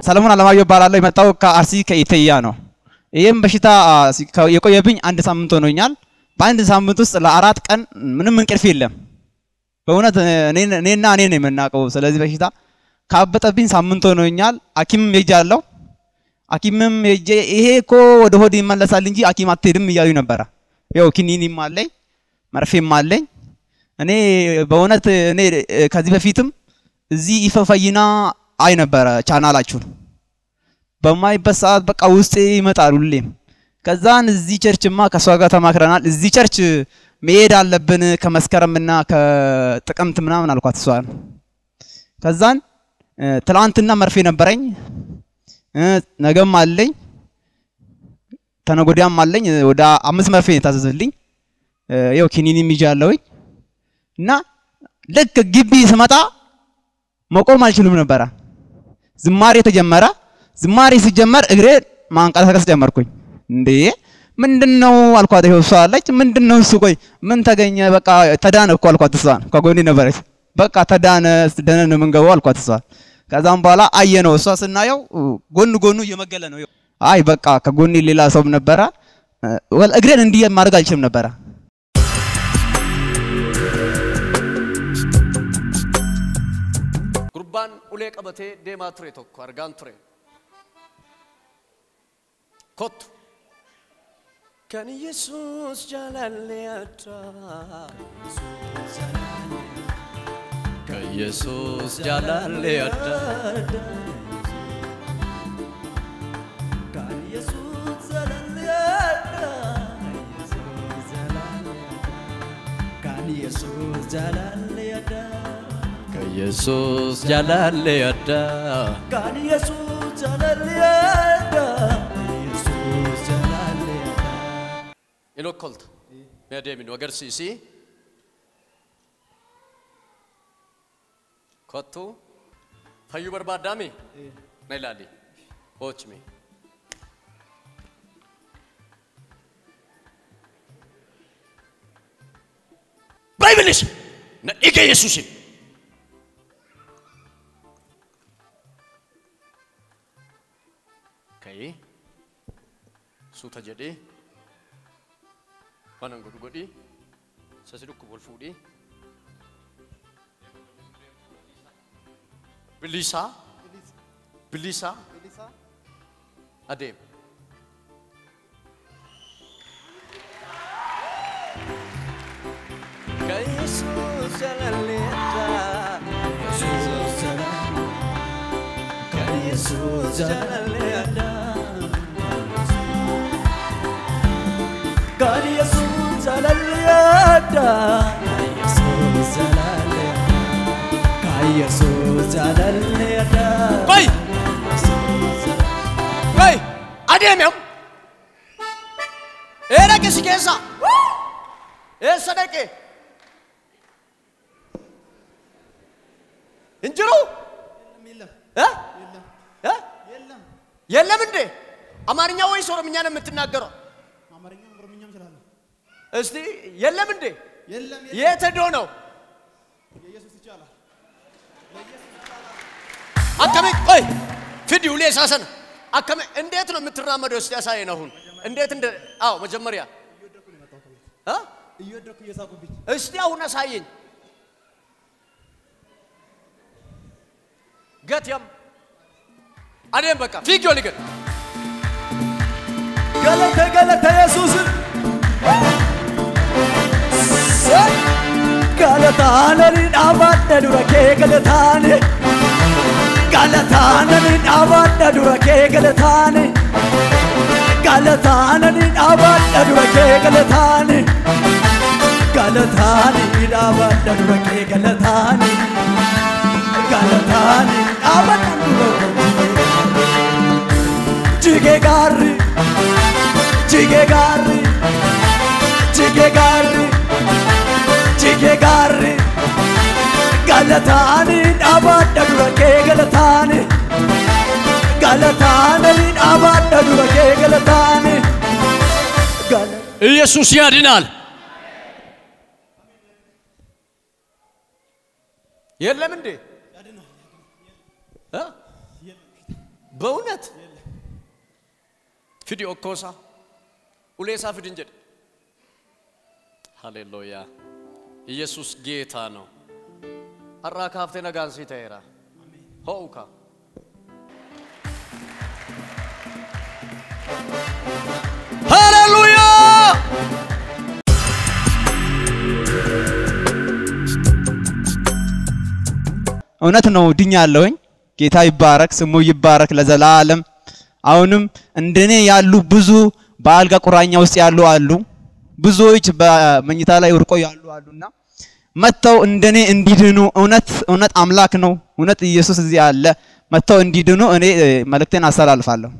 ሰለሞን አለማየሁ ይባላል የመጣው ከአርሲ ከኢትዮጵያ ነው ይሄም በሽታ የቆየብኝ አንድ ሳምንት ሆኖኛል በአንድ ሳምንት ውስጥ ለአራት ቀን ምንም እንቅልፍ የለም በእውነት እኔና እኔ ነኝ የምናቀው ስለዚህ በሽታ ካበጠብኝ ሳምንት ሆኖኛል ሐኪምም ሄጃለሁ ሐኪምም ሄጄ ይሄ እኮ ወደ ሆድ ይመለሳል እንጂ ሐኪም አትሄድም እያሉኝ ነበር ያው ኪኒኒም አለኝ መርፌም አለኝ እኔ በእውነት እኔ ከዚህ በፊትም እዚህ ይፈፈይና አይ ነበር ቻናላችሁን በማይበት ሰዓት በቃ ውስጤ ይመጣል ሁሌም ከዛን እዚህ ቸርችማ ከሷ ጋር ተማክረናል እዚህ ቸርች መሄድ አለብን ከመስከረምና ከጥቅምት ምናምን አልኳት እሷን ከዛን ትላንትና መርፌ ነበረኝ ነገም አለኝ ተነጎዲያም አለኝ ወደ 5 መርፌ ታዘዘልኝ ያው ኪኒኒም ይጃለውኝ እና ልክ ግቢ ስመጣ መቆም አልችልም ነበር ዝማሬ ተጀመረ ዝማሬ ሲጀመር እግሬ ማንቀሳቀስ ጀመርኩኝ እንዴ ምንድነው አልኳት ይኸው ሷለች ምንድነው እሱ ቆይ ምን ተገኘ በቃ ተዳነ እኮ አልኳት እሷን ከጎኔ ነበረች በቃ ተዳነ ደነነ መንገባው አልኳት እሷን ከዛም በኋላ አየነው እሷ ስናየው ጎኑ እየመገለ ነው አይ በቃ ከጎኔ ሌላ ሰው ነበር ወል እግሬን እንዲህ ማድረግ አልችልም ነበር ጉርባን ኡሌ ቀበቴ ዴማ ትሬ ቶኮ አርጋን ትሬ ኮት كان يسوس جلال يدا كان يسوس جلال يدا كان يسوس جلال يدا كان يسوس جلال يدا كان يسوس جلال يدا كان يسوس جلال يدا إلو كولت ما ديمين وقر سيسي كوتو فايو بربادامي نيلالي ووچمي بايبلش نيكا يسوسي كاي سوتا جدي Panan godi sasiduk kubul fudi Belisa Adem Yesus jalan leda Yesus jalan leda God Yesus jalan leda Yesus jalan leda God Yesus jalan leda Koi Koi Adem yam Era kisi kesa sadake Injuru የለም እንዴ አማርኛ ወይስ ኦሮምኛ ነው የምትናገረው አማርኛ ኦሮምኛም ይችላል እስቲ የለም እንዴ የለም የት ነው ኢየሱስ ይቻላል አከመ ቆይ ፊዲው ለሳሰነ አከመ እንዴት ነው የምትራመደው እስቲ ያሳየን አሁን እንዴት እንደ አዎ መጀመሪያ እየወደኩ እየሳቁብኝ እስቲ አሁን አሳየኝ ገትያም አደም በቃ ፊጊዮ ልገር ገለተ ኢየሱስ ገለታነን አባደ ዱረኬ ገለታነ ዱረኬ ገለታነ ገለታነን አባደ ዱረኬ ገለታነ አባደ ዱረኬ ገለታነ አባደ ዱረኬ Jige garri Galatani abadda durake galatani abadda durake galatani ኢየሱስ ያድናል የለም እንዴ በእውነት ፊዲ ኦኮሳ ኡሌሳ ፊድንጀ ሃሌሉያ ኢየሱስ ጌታ ነው አራካፍቴ ነጋንሲ ተይራ ሆውካ ሃሌሉያ እውነት ነው ድኛለሁኝ ጌታ ይባረክ ስሙ ይባረክ ለዘላለም አሁንም እንደኔ ያሉ ብዙ በአልጋ ቁራኛ ውስጥ ያሉ አሉ ብዙዎች በመኝታ ላይ ወርቆ ያሉ አሉና መተው እንደኔ እንዲድኑ እውነት አምላክ ነው እውነት ኢየሱስ እዚህ አለ መተው እንዲድኑ እኔ መልእክቴን አስተላልፋለሁ